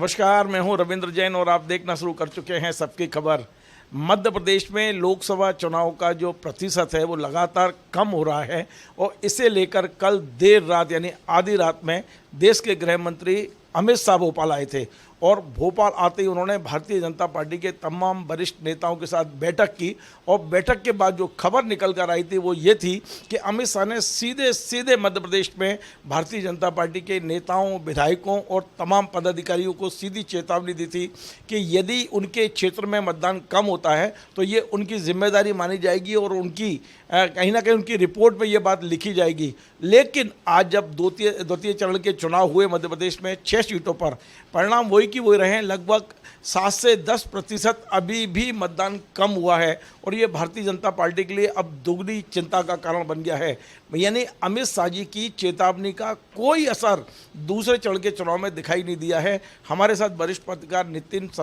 नमस्कार, मैं हूं रविंद्र जैन और आप देखना शुरू कर चुके हैं सबकी खबर। मध्य प्रदेश में लोकसभा चुनाव का जो प्रतिशत है वो लगातार कम हो रहा है और इसे लेकर कल देर रात यानी आधी रात में देश के गृह मंत्री अमित शाह भोपाल आए थे और भोपाल आते ही उन्होंने भारतीय जनता पार्टी के तमाम वरिष्ठ नेताओं के साथ बैठक की और बैठक के बाद जो खबर निकल कर आई थी वो ये थी कि अमित शाह ने सीधे मध्य प्रदेश में भारतीय जनता पार्टी के नेताओं, विधायकों और तमाम पदाधिकारियों को सीधी चेतावनी दी थी कि यदि उनके क्षेत्र में मतदान कम होता है तो ये उनकी जिम्मेदारी मानी जाएगी और उनकी कहीं ना कहीं उनकी रिपोर्ट में ये बात लिखी जाएगी। लेकिन आज जब द्वितीय चरण के चुनाव हुए मध्य प्रदेश में 6 सीटों पर, परिणाम वही की वही रहे। लगभग 7 से 10% अभी भी मतदान कम हुआ है और ये भारतीय जनता पार्टी के लिए अब दुगनी चिंता का कारण बन गया है। यानी अमित शाह जी की चेतावनी का कोई असर दूसरे चरण के चुनाव में दिखाई नहीं दिया है। हमारे साथ वरिष्ठ पत्रकार नितेंद्र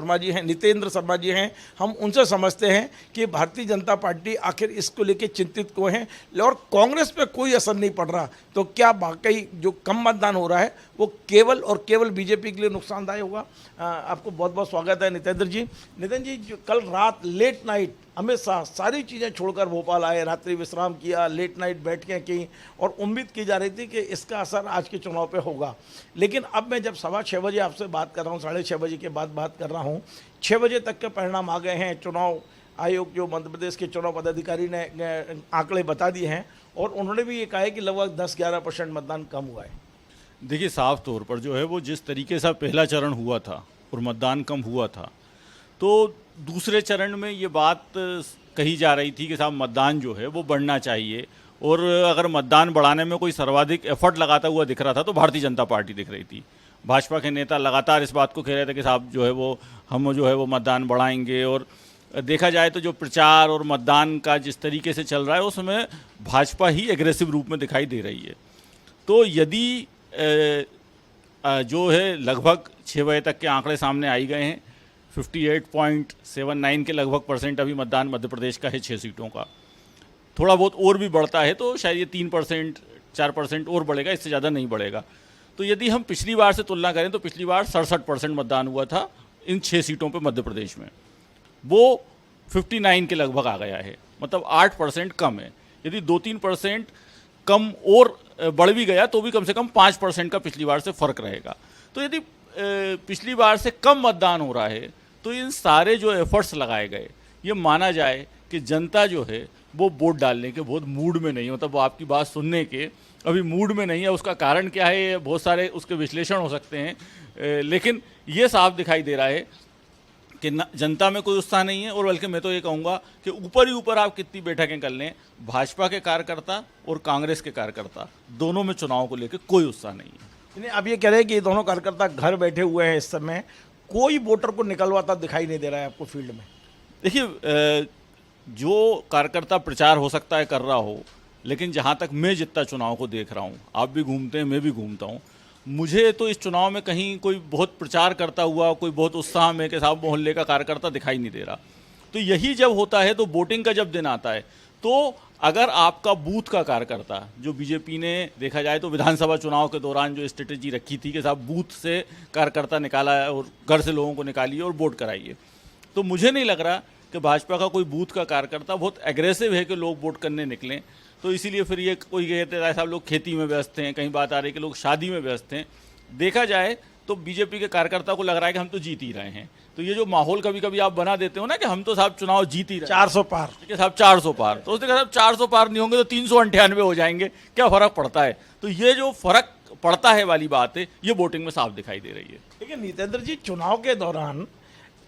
शर्मा जी हैं। हम उनसे समझते हैं कि भारतीय जनता पार्टी आखिर इसको लेकर चिंतित क्यों है और कांग्रेस पे कोई असर नहीं पड़ रहा। तो क्या वाकई जो कम मतदान हो रहा है वो केवल और केवल बीजेपी के लिए नुकसानदायक होगा? आपको बहुत बहुत स्वागत है नितेंद्र जी। नितिन जी, जो कल रात लेट नाइट अमित शाह सारी चीज़ें छोड़कर भोपाल आए, रात्रि विश्राम किया, लेट नाइट बैठकें की और उम्मीद की जा रही थी कि इसका असर आज के चुनाव पे होगा। लेकिन अब मैं जब 6:15 बजे आपसे बात कर रहा हूँ, 6:30 बजे के बाद बात कर रहा हूँ, 6 बजे तक के परिणाम आ गए हैं। चुनाव आयोग जो मध्य प्रदेश के चुनाव पदाधिकारी ने आंकड़े बता दिए हैं और उन्होंने भी ये कहा है कि लगभग 10-11% मतदान कम हुआ है। देखिए, साफ तौर पर जो है वो जिस तरीके से पहला चरण हुआ था और मतदान कम हुआ था, तो दूसरे चरण में ये बात कही जा रही थी कि साहब मतदान जो है वो बढ़ना चाहिए और अगर मतदान बढ़ाने में कोई सर्वाधिक एफर्ट लगाता हुआ दिख रहा था तो भारतीय जनता पार्टी दिख रही थी। भाजपा के नेता लगातार इस बात को कह रहे थे कि साहब जो है वो हम जो है वो मतदान बढ़ाएंगे। और देखा जाए तो जो प्रचार और मतदान का जिस तरीके से चल रहा है उसमें भाजपा ही एग्रेसिव रूप में दिखाई दे रही है। तो यदि जो है लगभग 6 बजे तक के आंकड़े सामने आई गए हैं, 58.79 के लगभग परसेंट अभी मतदान मध्य प्रदेश का है 6 सीटों का। थोड़ा बहुत और भी बढ़ता है तो शायद ये 3% 4% और बढ़ेगा, इससे ज़्यादा नहीं बढ़ेगा। तो यदि हम पिछली बार से तुलना करें तो पिछली बार 67% मतदान हुआ था इन 6 सीटों पर मध्य प्रदेश में, वो 59 के लगभग आ गया है, मतलब 8% कम है। यदि 2-3% कम और बढ़ भी गया तो भी कम से कम 5% का पिछली बार से फ़र्क रहेगा। तो यदि पिछली बार से कम मतदान हो रहा है तो इन सारे जो एफर्ट्स लगाए गए, ये माना जाए कि जनता जो है वो वोट डालने के बहुत मूड में नहीं, मतलब वो आपकी बात सुनने के अभी मूड में नहीं है। उसका कारण क्या है, बहुत सारे उसके विश्लेषण हो सकते हैं, लेकिन ये साफ दिखाई दे रहा है कि जनता में कोई उत्साह नहीं है। और बल्कि मैं तो ये कहूँगा कि ऊपर ही ऊपर आप कितनी बैठकें कर लें, भाजपा के कार्यकर्ता और कांग्रेस के कार्यकर्ता दोनों में चुनाव को लेकर कोई उत्साह नहीं है। अब ये कह रहे हैं कि ये दोनों कार्यकर्ता घर बैठे हुए हैं, इस समय कोई वोटर को निकलवाता दिखाई नहीं दे रहा है आपको फील्ड में? देखिए, जो कार्यकर्ता प्रचार हो सकता है कर रहा हो, लेकिन जहाँ तक मैं जितना चुनाव को देख रहा हूँ, आप भी घूमते हैं, मैं भी घूमता हूँ, मुझे तो इस चुनाव में कहीं कोई बहुत प्रचार करता हुआ, कोई बहुत उत्साह में कि साहब मोहल्ले का कार्यकर्ता दिखाई नहीं दे रहा। तो यही जब होता है तो वोटिंग का जब दिन आता है तो अगर आपका बूथ का कार्यकर्ता, जो बीजेपी ने देखा जाए तो विधानसभा चुनाव के दौरान जो स्ट्रेटेजी रखी थी कि साहब बूथ से कार्यकर्ता निकाला और घर से लोगों को निकालिए और वोट कराइए, तो मुझे नहीं लग रहा कि भाजपा का कोई बूथ का कार्यकर्ता बहुत एग्रेसिव है कि लोग वोट करने निकलें। तो इसीलिए फिर ये कोई कहते हैं साहब लोग खेती में व्यस्त हैं, कहीं बात आ रही है कि लोग शादी में व्यस्त हैं। देखा जाए तो बीजेपी के कार्यकर्ता को लग रहा है कि हम तो जीत ही रहे हैं। तो ये जो माहौल कभी कभी आप बना देते हो ना कि हम तो साहब चुनाव जीत ही रहे, 400 पार, ठीक है साहब 400 पार, तो उसने कहा साहब 400 पार नहीं होंगे तो 398 हो जाएंगे, क्या फ़र्क पड़ता है? तो ये जो फ़र्क पड़ता है वाली बात है, ये वोटिंग में साफ दिखाई दे रही है। ठीक है नितेंद्र जी, चुनाव के दौरान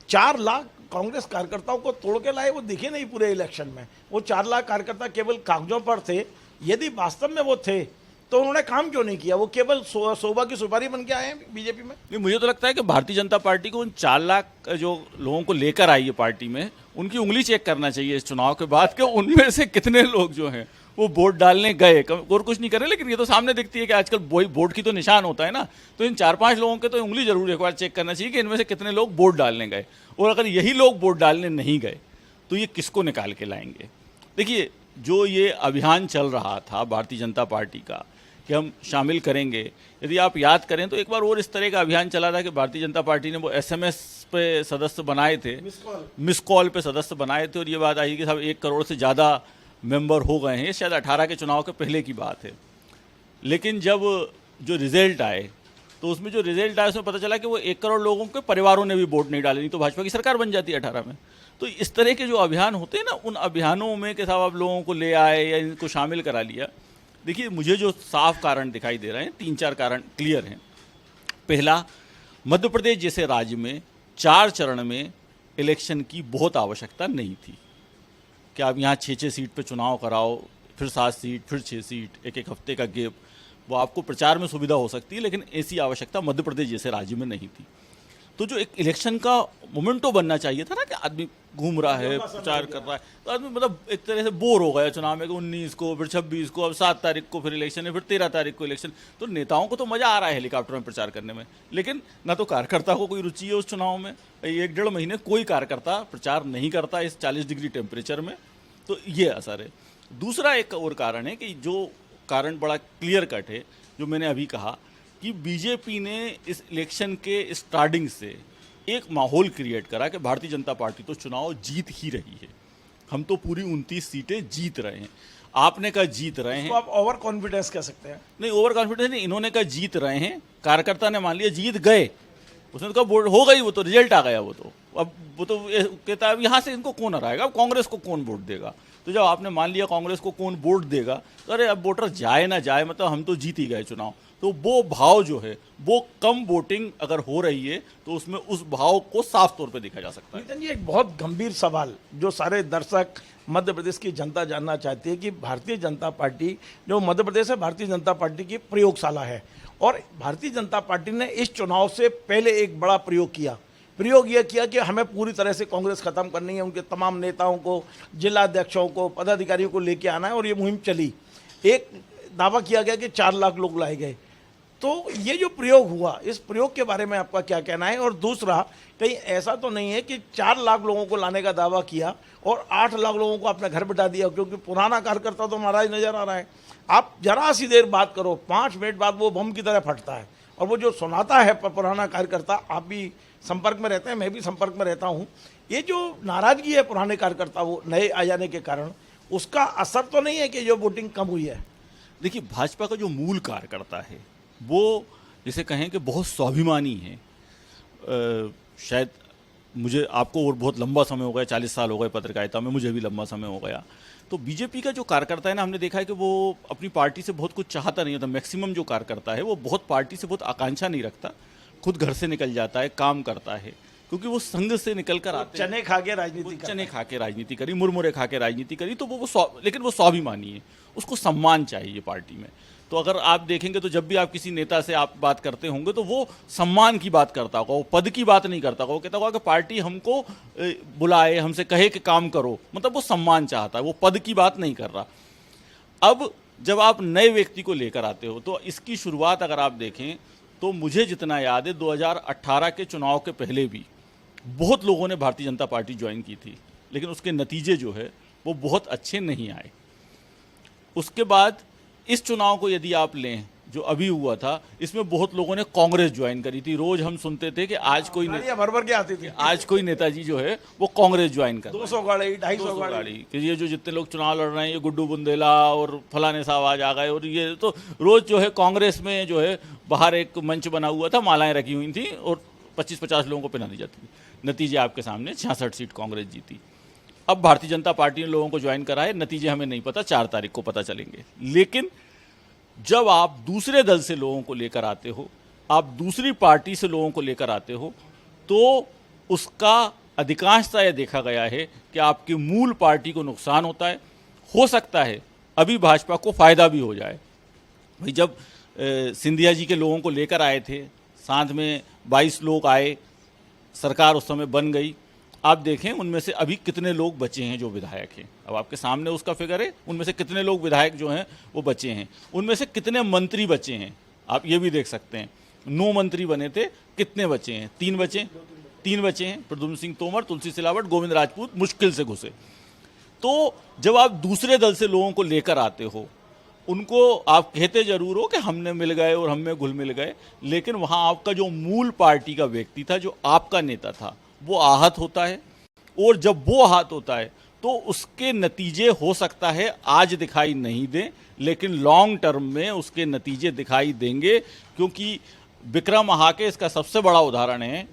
4 लाख कांग्रेस कार्यकर्ताओं को तोड़ के लाए, वो दिखे नहीं पूरे इलेक्शन में। वो 4 लाख कार्यकर्ता केवल कागजों पर थे। यदि वास्तव में वो थे तो उन्होंने काम क्यों नहीं किया? वो केवल शोभा की सुपारी बन के आए हैं बीजेपी में। नहीं, मुझे तो लगता है कि भारतीय जनता पार्टी को उन 4 लाख जो लोगों को लेकर आई है पार्टी में, उनकी उंगली चेक करना चाहिए इस चुनाव के बाद कि उनमें से कितने लोग जो हैं वो वोट डालने गए और कुछ नहीं करे। लेकिन ये तो सामने दिखती है कि आजकल वोट की तो निशान होता है ना, तो इन 4-5 लोगों के तो उंगली जरूर एक बार चेक करना चाहिए कि इनमें से कितने लोग वोट डालने गए। और अगर यही लोग वोट डालने नहीं गए तो ये किसको निकाल के लाएंगे? देखिए, जो ये अभियान चल रहा था भारतीय जनता पार्टी का कि हम शामिल करेंगे। यदि आप याद करें तो एक बार और इस तरह का अभियान चला था कि भारतीय जनता पार्टी ने वो SMS पे सदस्य बनाए थे, मिस कॉल पे सदस्य बनाए थे, और ये बात आई कि साहब 1 करोड़ से ज़्यादा मेंबर हो गए हैं। शायद 18 के चुनाव के पहले की बात है। लेकिन जब जो रिजल्ट आए तो उसमें जो रिजल्ट आया उसमें पता चला कि वो 1 करोड़ लोगों के परिवारों ने भी वोट नहीं डाले, नहीं तो भाजपा की सरकार बन जाती है 18 में। तो इस तरह के जो अभियान होते हैं ना, उन अभियानों में कि साहब आप लोगों को ले आए या इनको शामिल करा लिया। देखिए, मुझे जो साफ कारण दिखाई दे रहे हैं, 3-4 कारण क्लियर हैं। पहला, मध्य प्रदेश जैसे राज्य में 4 चरण में इलेक्शन की बहुत आवश्यकता नहीं थी कि आप यहाँ 6-6 सीट पे चुनाव कराओ, फिर 7 सीट, फिर 6 सीट, एक हफ्ते का गैप। वो आपको प्रचार में सुविधा हो सकती है, लेकिन ऐसी आवश्यकता मध्य प्रदेश जैसे राज्य में नहीं थी। तो जो एक इलेक्शन का मोमेंटो बनना चाहिए था ना, कि आदमी घूम रहा है, प्रचार कर रहा है, तो आदमी मतलब एक तरह से बोर हो गया चुनाव में कि 19 को, फिर 26 को, अब 7 तारीख को फिर इलेक्शन है, फिर 13 तारीख को इलेक्शन। तो नेताओं को तो मज़ा आ रहा है हेलीकॉप्टर में प्रचार करने में, लेकिन ना तो कार्यकर्ता को कोई रुचि है उस चुनाव में। 1-1.5 महीने कोई कार्यकर्ता प्रचार नहीं करता इस 40 डिग्री टेम्परेचर में। तो ये असर है। दूसरा एक और कारण है कि जो कारण बड़ा क्लियर कट है, जो मैंने अभी कहा कि बीजेपी ने इस इलेक्शन के स्टार्टिंग से एक माहौल क्रिएट करा कि भारतीय जनता पार्टी तो चुनाव जीत ही रही है, हम तो पूरी 29 सीटें जीत रहे हैं। आपने कहा जीत रहे हैं, तो आप ओवर कॉन्फिडेंस कह सकते हैं। नहीं, ओवर कॉन्फिडेंस नहीं, इन्होंने कहा जीत रहे हैं, कार्यकर्ता ने मान लिया जीत गए। उसने तो कहा वोट हो गई, वो तो रिजल्ट आ गया, वो तो अब वो तो कहता है अब यहाँ से इनको कौन हराएगा, अब कांग्रेस को कौन वोट देगा। तो जब आपने मान लिया कांग्रेस को कौन वोट देगा, तो अरे अब वोटर जाए ना जाए, मतलब हम तो जीत ही गए चुनाव। तो वो भाव जो है, वो कम वोटिंग अगर हो रही है तो उसमें उस भाव को साफ तौर पे देखा जा सकता है। नितिन जी, एक बहुत गंभीर सवाल जो सारे दर्शक मध्य प्रदेश की जनता जानना चाहती है कि भारतीय जनता पार्टी, जो मध्य प्रदेश है, भारतीय जनता पार्टी की प्रयोगशाला है, और भारतीय जनता पार्टी ने इस चुनाव से पहले एक बड़ा प्रयोग किया। प्रयोग यह किया कि हमें पूरी तरह से कांग्रेस खत्म करनी है, उनके तमाम नेताओं को, जिला अध्यक्षों को, पदाधिकारियों को लेके आना है, और ये मुहिम चली। एक दावा किया गया कि 4 लाख लोग लाए गए। तो ये जो प्रयोग हुआ, इस प्रयोग के बारे में आपका क्या कहना है? और दूसरा, कहीं ऐसा तो नहीं है कि 4 लाख लोगों को लाने का दावा किया और 8 लाख लोगों को अपने घर बिठा दिया, क्योंकि पुराना कार्यकर्ता तो नाराज नजर आ रहा है। आप जरा सी देर बात करो, 5 मिनट बाद वो बम की तरह फटता है, और वो जो सुनाता है पुराना कार्यकर्ता, आप भी संपर्क में रहते हैं, मैं भी संपर्क में रहता हूँ, ये जो नाराजगी है पुराने कार्यकर्ता वो नए आ जाने के कारण, उसका असर तो नहीं है कि जो वोटिंग कम हुई है? देखिए, भाजपा का जो मूल कार्यकर्ता है वो जिसे कहें कि बहुत स्वाभिमानी है। शायद मुझे, आपको और बहुत लंबा समय हो गया, 40 साल हो गए पत्रकारिता में, मुझे भी लंबा समय हो गया। तो बीजेपी का जो कार्यकर्ता है ना, हमने देखा है कि वो अपनी पार्टी से बहुत कुछ चाहता नहीं होता। मैक्सिमम जो कार्यकर्ता है वो बहुत पार्टी से बहुत आकांक्षा नहीं रखता, खुद घर से निकल जाता है, काम करता है, क्योंकि वो संघ से निकल कर आते हैं। चने खा के राजनीति, चने खा के राजनीति करी, मुरमुरे खा के राजनीति करी, तो लेकिन वो स्वाभिमानी है, उसको सम्मान चाहिए पार्टी में। तो अगर आप देखेंगे तो जब भी आप किसी नेता से आप बात करते होंगे तो वो सम्मान की बात करता होगा, वो पद की बात नहीं करता होगा। वो कहता होगा कि पार्टी हमको बुलाए, हमसे कहे कि काम करो, मतलब वो सम्मान चाहता है, वो पद की बात नहीं कर रहा। अब जब आप नए व्यक्ति को लेकर आते हो तो इसकी शुरुआत अगर आप देखें तो मुझे जितना याद है 2018 के चुनाव के पहले भी बहुत लोगों ने भारतीय जनता पार्टी ज्वाइन की थी, लेकिन उसके नतीजे जो है वो बहुत अच्छे नहीं आए। उसके बाद इस चुनाव को यदि आप लें जो अभी हुआ था, इसमें बहुत लोगों ने कांग्रेस ज्वाइन करी थी। रोज हम सुनते थे कि आज कोई भर के आती थी, आज कोई नेताजी जो है वो कांग्रेस ज्वाइन कर 200 गाड़ी, 250 गाड़ी, कि ये जो जितने लोग चुनाव लड़ रहे हैं, ये गुड्डू बुंदेला और फलाने साहब आज आ गए, और ये तो रोज जो है कांग्रेस में जो है बाहर एक मंच बना हुआ था, मालाएं रखी हुई थी और 25-50 लोगों को पहना दी जाती थी। नतीजे आपके सामने, 66 सीट कांग्रेस जीती। अब भारतीय जनता पार्टी ने लोगों को ज्वाइन करा है, नतीजे हमें नहीं पता, 4 तारीख को पता चलेंगे। लेकिन जब आप दूसरे दल से लोगों को लेकर आते हो, आप दूसरी पार्टी से लोगों को लेकर आते हो, तो उसका अधिकांशतः यह देखा गया है कि आपकी मूल पार्टी को नुकसान होता है। हो सकता है अभी भाजपा को फायदा भी हो जाए। भाई, जब सिंधिया जी के लोगों को लेकर आए थे, साथ में 22 लोग आए, सरकार उस समय बन गई। आप देखें उनमें से अभी कितने लोग बचे हैं जो विधायक हैं। अब आपके सामने उसका फिगर है, उनमें से कितने लोग विधायक जो हैं वो बचे हैं, उनमें से कितने मंत्री बचे हैं, आप ये भी देख सकते हैं। 9 मंत्री बने थे, कितने बचे हैं? 3 बचे हैं। प्रद्युम्न सिंह तोमर, तुलसी सिलावट, गोविंद राजपूत मुश्किल से घुसे। तो जब आप दूसरे दल से लोगों को लेकर आते हो, उनको आप कहते जरूर हो कि हमने मिल गए और हम में घुल मिल गए, लेकिन वहाँ आपका जो मूल पार्टी का व्यक्ति था, जो आपका नेता था, वो आहत होता है। और जब वो आहत होता है तो उसके नतीजे हो सकता है आज दिखाई नहीं दें, लेकिन लॉन्ग टर्म में उसके नतीजे दिखाई देंगे। क्योंकि विक्रम महाके इसका सबसे बड़ा उदाहरण है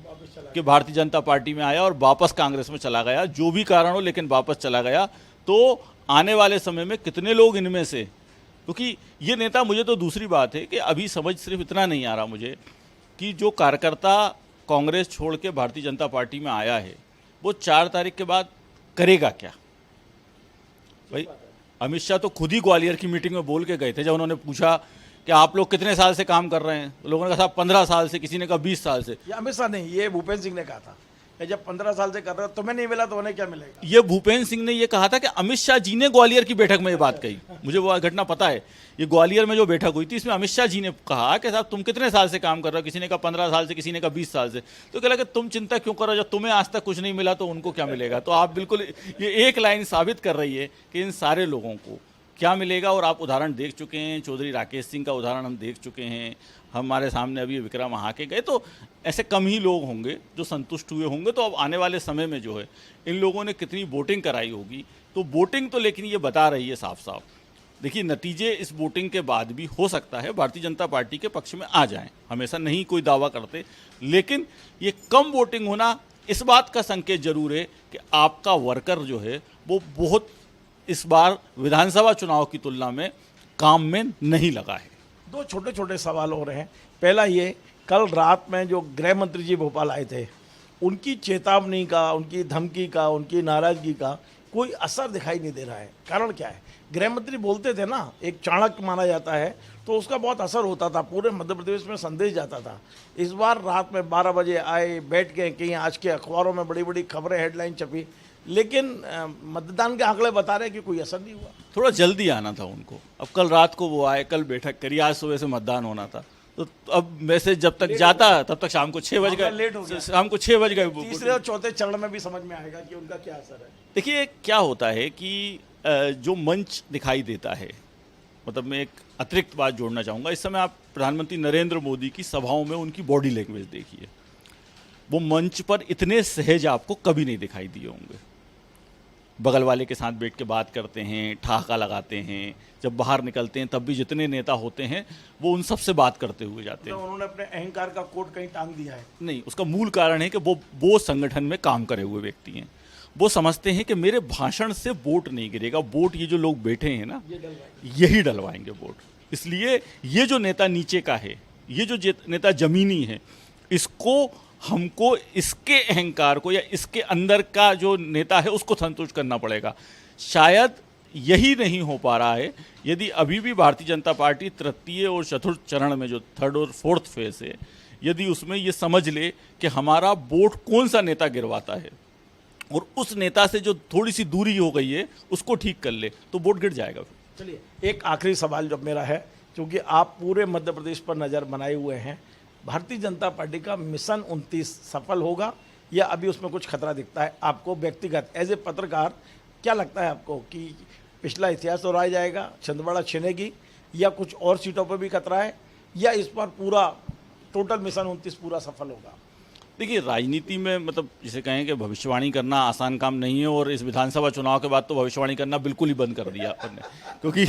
कि भारतीय जनता पार्टी में आया और वापस कांग्रेस में चला गया, जो भी कारण हो, लेकिन वापस चला गया। तो आने वाले समय में कितने लोग इनमें से, क्योंकि ये नेता, मुझे तो दूसरी बात है कि अभी समझ सिर्फ इतना नहीं आ रहा मुझे कि जो कार्यकर्ता कांग्रेस छोड़ के भारतीय जनता पार्टी में आया है वो 4 तारीख के बाद करेगा क्या। भाई अमित शाह तो खुद ही ग्वालियर की मीटिंग में बोल के गए थे, जब उन्होंने पूछा कि आप लोग कितने साल से काम कर रहे हैं, लोगों ने कहा साहब 15 साल से, किसी ने कहा 20 साल से। ये अमित शाह नहीं, ये भूपेंद्र सिंह ने कहा था कि जब 15 साल से कर रहे हो तुम्हें नहीं मिला तो उन्हें क्या मिलेगा। ये भूपेंद्र सिंह ने ये कहा था कि अमित शाह जी ने ग्वालियर की बैठक में ये बात कही, मुझे वो घटना पता है। ये ग्वालियर में जो बैठक हुई थी, इसमें अमित शाह जी ने कहा कि साहब तुम कितने साल से काम कर रहे हो, किसी ने कहा 15 साल से, किसी ने कहा 20 साल से। तो कह लगा कि तुम चिंता क्यों कर रहे हो, जब तुम्हें आज तक कुछ नहीं मिला तो उनको क्या मिलेगा। तो आप बिल्कुल ये एक लाइन साबित कर रही है कि इन सारे लोगों को क्या मिलेगा। और आप उदाहरण देख चुके हैं, चौधरी राकेश सिंह का उदाहरण हम देख चुके हैं, हमारे सामने अभी विक्रम महाके गए। तो ऐसे कम ही लोग होंगे जो संतुष्ट हुए होंगे। तो अब आने वाले समय में जो है इन लोगों ने कितनी वोटिंग कराई होगी, तो वोटिंग तो लेकिन ये बता रही है साफ साफ। देखिए नतीजे इस वोटिंग के बाद भी हो सकता है भारतीय जनता पार्टी के पक्ष में आ जाएं, हमेशा नहीं कोई दावा करते, लेकिन ये कम वोटिंग होना इस बात का संकेत जरूर है कि आपका वर्कर जो है वो बहुत इस बार विधानसभा चुनाव की तुलना में काम में नहीं लगा है। 2 छोटे छोटे सवाल हो रहे हैं। पहला ये, कल रात में जो गृह मंत्री जी भोपाल आए थे, उनकी चेतावनी का, उनकी धमकी का, उनकी नाराजगी का कोई असर दिखाई नहीं दे रहा है। कारण क्या है? गृह मंत्री बोलते थे ना, एक चाणक्य माना जाता है, तो उसका बहुत असर होता था, पूरे मध्य प्रदेश में संदेश जाता था। इस बार रात में 12 बजे आए, बैठ गए, कहीं आज के अखबारों में बड़ी बड़ी खबरें, हेडलाइन छपी, लेकिन मतदान के आंकड़े बता रहे हैं कि कोई असर नहीं हुआ। थोड़ा जल्दी आना था उनको। अब कल रात को वो आए, कल बैठक करी, आज सुबह से मतदान होना था, तो अब मैसेज जब तक जाता तब तक शाम को 6 बज गए, लेट हो गया। शाम को 6 बज गए। तीसरे और चौथे चरण में भी समझ में आएगा कि उनका क्या असर है। देखिए क्या होता है कि जो मंच दिखाई देता है, मतलब मैं एक अतिरिक्त बात जोड़ना चाहूँगा। इस समय आप प्रधानमंत्री नरेंद्र मोदी की सभाओं में उनकी बॉडी लैंग्वेज देखिए, वो मंच पर इतने सहज आपको कभी नहीं दिखाई दिए होंगे। बगल वाले के साथ बैठ के बात करते हैं, ठहाका लगाते हैं, जब बाहर निकलते हैं तब भी जितने नेता होते हैं वो उन सब से बात करते हुए जाते हैं। तो उन्होंने अपने अहंकार का कोट कहीं टांग दिया है? नहीं, उसका मूल कारण है कि वो संगठन में काम करे हुए व्यक्ति हैं। वो समझते हैं कि मेरे भाषण से वोट नहीं गिरेगा, वोट ये जो लोग बैठे हैं ना, यही डलवाएंगे वोट। इसलिए ये जो नेता नीचे का है, ये जो नेता जमीनी है, इसको हमको इसके अहंकार को या इसके अंदर का जो नेता है उसको संतुष्ट करना पड़ेगा। शायद यही नहीं हो पा रहा है। यदि अभी भी भारतीय जनता पार्टी तृतीय और चतुर्थ चरण में, जो 3rd और 4th फेज है, यदि उसमें ये समझ ले कि हमारा वोट कौन सा नेता गिरवाता है और उस नेता से जो थोड़ी सी दूरी हो गई है उसको ठीक कर ले, तो वोट गिर जाएगा। चलिए एक आखिरी सवाल जो मेरा है, क्योंकि आप पूरे मध्य प्रदेश पर नज़र बनाए हुए हैं, भारतीय जनता पार्टी का मिशन 29 सफल होगा या अभी उसमें कुछ खतरा दिखता है आपको व्यक्तिगत एज ए पत्रकार? क्या लगता है आपको कि पिछला इतिहास दोहराया जाएगा, छिंदवाड़ा छिनेगी, या कुछ और सीटों पर भी खतरा है, या इस बार पूरा टोटल मिशन 29 पूरा सफल होगा? देखिए राजनीति में मतलब जिसे कहें कि भविष्यवाणी करना आसान काम नहीं है, और इस विधानसभा चुनाव के बाद तो भविष्यवाणी करना बिल्कुल ही बंद कर दिया अपन ने, क्योंकि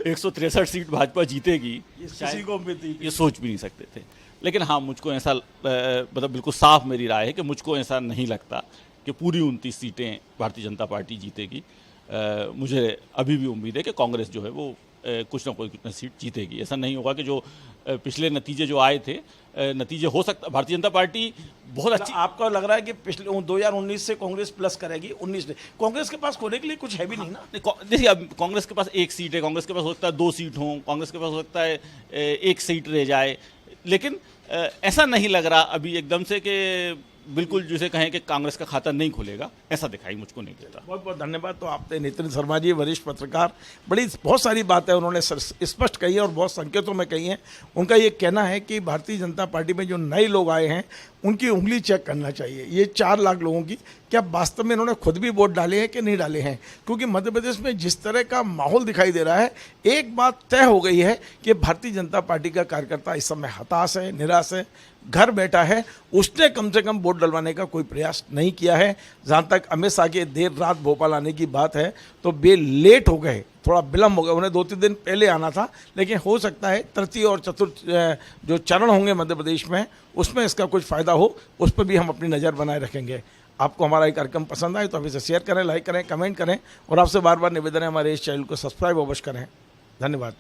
163 सीट भाजपा जीतेगी किसी को उम्मीद थी, ये सोच भी नहीं सकते थे। लेकिन हाँ, मुझको ऐसा मतलब बिल्कुल साफ मेरी राय है कि मुझको ऐसा नहीं लगता कि पूरी 29 सीटें भारतीय जनता पार्टी जीतेगी। मुझे अभी भी उम्मीद है कि कांग्रेस जो है वो कुछ ना कोई सीट जीतेगी। ऐसा नहीं होगा कि जो पिछले नतीजे जो आए थे, नतीजे हो सकता भारतीय जनता पार्टी बहुत अच्छी। आपको लग रहा है कि पिछले 2019 से कांग्रेस प्लस करेगी 19 में? कांग्रेस के पास खोने के लिए कुछ है भी नहीं ना। देखिए अब कांग्रेस के पास 1 सीट है, कांग्रेस के पास हो सकता है 2 सीट हों, कांग्रेस के पास हो सकता है 1 सीट रह जाए, लेकिन ऐसा नहीं लग रहा अभी एकदम से कि बिल्कुल जिसे कहें कि कांग्रेस का खाता नहीं खुलेगा, ऐसा दिखाई मुझको नहीं देता। बहुत बहुत धन्यवाद। तो आपने नितिन शर्मा जी, वरिष्ठ पत्रकार, बहुत सारी बातें उन्होंने स्पष्ट कही है और बहुत संकेतों में कही हैं। उनका ये कहना है कि भारतीय जनता पार्टी में जो नए लोग आए हैं उनकी उंगली चेक करना चाहिए। ये 4 लाख लोगों की क्या वास्तव में इन्होंने खुद भी वोट डाले हैं कि नहीं डाले हैं, क्योंकि मध्य प्रदेश में जिस तरह का माहौल दिखाई दे रहा है, एक बात तय हो गई है कि भारतीय जनता पार्टी का कार्यकर्ता इस समय हताश है, निराश है, घर बैठा है। उसने कम से कम वोट डलवाने का कोई प्रयास नहीं किया है। जहाँ तक अमित शाह के देर रात भोपाल आने की बात है तो वे लेट हो गए, थोड़ा विलम्ब हो गया, उन्हें 2-3 दिन पहले आना था, लेकिन हो सकता है तृतीय और चतुर्थ जो चरण होंगे मध्य प्रदेश में उसमें इसका कुछ फ़ायदा हो, उस पर भी हम अपनी नज़र बनाए रखेंगे। आपको हमारा ये कार्यक्रम पसंद आए तो अभी से शेयर करें, लाइक करें, कमेंट करें और आपसे बार बार निवेदन है हमारे इस चैनल को सब्सक्राइब अवश्य करें। धन्यवाद।